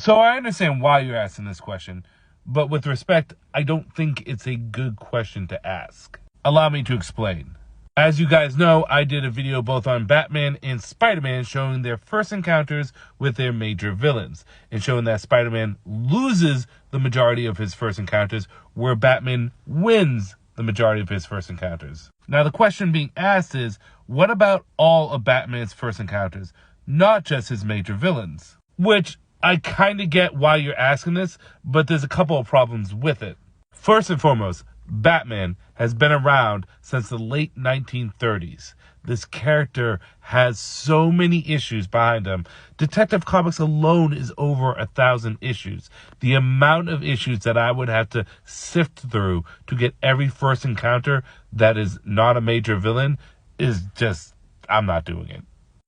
So I understand why you're asking this question, but with respect, I don't think it's a good question to ask. Allow me to explain. As you guys know, I did a video both on Batman and Spider-Man showing their first encounters with their major villains, and showing that Spider-Man loses the majority of his first encounters, where Batman wins the majority of his first encounters. Now the question being asked is, what about all of Batman's first encounters, not just his major villains? Which, I kind of get why you're asking this, but there's a couple of problems with it. First and foremost, Batman has been around since the late 1930s. This character has so many issues behind him. Detective Comics alone is over 1,000 issues. The amount of issues that I would have to sift through to get every first encounter that is not a major villain is just, I'm not doing it.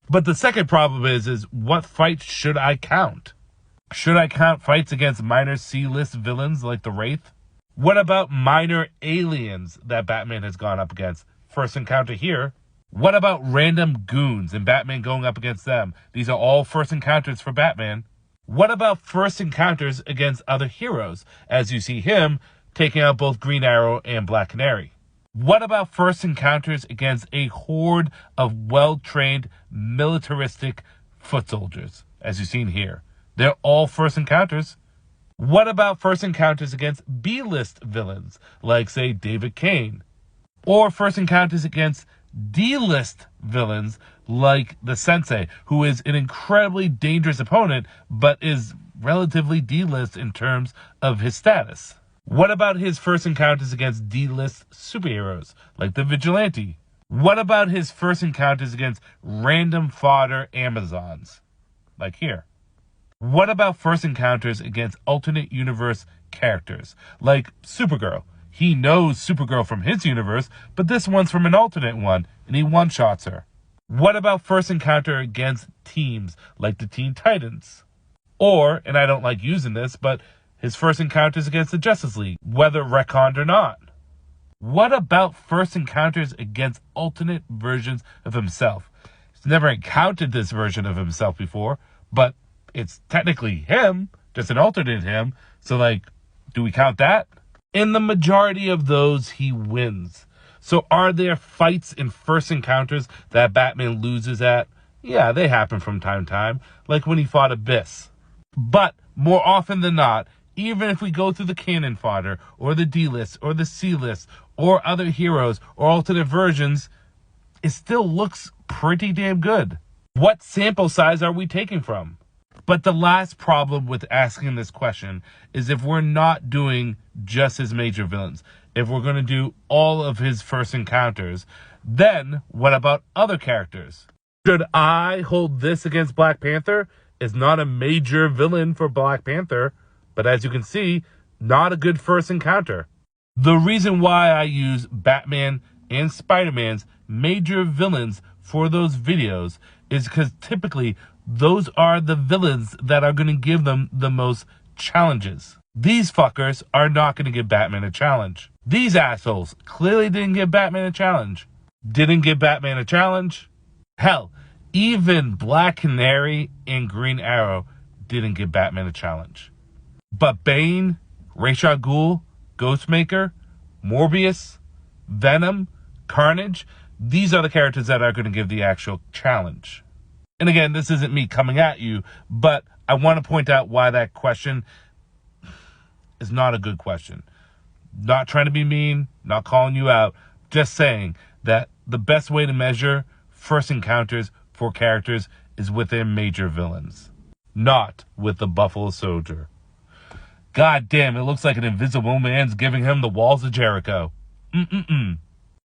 But the second problem is what fights should I count? Should I count fights against minor C-list villains like the Wraith? What about minor aliens that Batman has gone up against? First encounter here. What about random goons and Batman going up against them? These are all first encounters for Batman. What about first encounters against other heroes, as you see him taking out both Green Arrow and Black Canary? What about first encounters against a horde of well-trained militaristic foot soldiers, as you've seen here? They're all first encounters. What about first encounters against B-list villains, like, say, David Kane? Or first encounters against D-list villains, like the Sensei, who is an incredibly dangerous opponent, but is relatively D-list in terms of his status? What about his first encounters against D-list superheroes, like the Vigilante? What about his first encounters against random fodder Amazons, like here? What about first encounters against alternate universe characters, like Supergirl? He knows Supergirl from his universe, but this one's from an alternate one, and he one-shots her. What about first encounter against teams, like the Teen Titans? Or, and I don't like using this, but his first encounters against the Justice League, whether retconned or not. What about first encounters against alternate versions of himself? He's never encountered this version of himself before, but it's technically him, just an alternate him. So, like, do we count that? In the majority of those, he wins. So are there fights in first encounters that Batman loses at? Yeah, they happen from time to time, like when he fought Abyss. But more often than not, even if we go through the canon fodder, or the D-list, or the C-list, or other heroes, or alternate versions, it still looks pretty damn good. What sample size are we taking from? But the last problem with asking this question is if we're not doing just his major villains, if we're going to do all of his first encounters, then what about other characters? Should I hold this against Black Panther? Is not a major villain for Black Panther, but as you can see, not a good first encounter. The reason why I use Batman and Spider-Man's major villains for those videos is because typically those are the villains that are going to give them the most challenges. These fuckers are not going to give Batman a challenge. These assholes clearly didn't give Batman a challenge. Didn't give Batman a challenge? Hell, even Black Canary and Green Arrow didn't give Batman a challenge. But Bane, Ra's al Ghul, Ghostmaker, Morbius, Venom, Carnage, these are the characters that are going to give the actual challenge. And again, this isn't me coming at you, but I want to point out why that question is not a good question. Not trying to be mean, not calling you out, just saying that the best way to measure first encounters for characters is with their major villains, not with the Buffalo Soldier. God damn, it looks like an invisible man's giving him the walls of Jericho.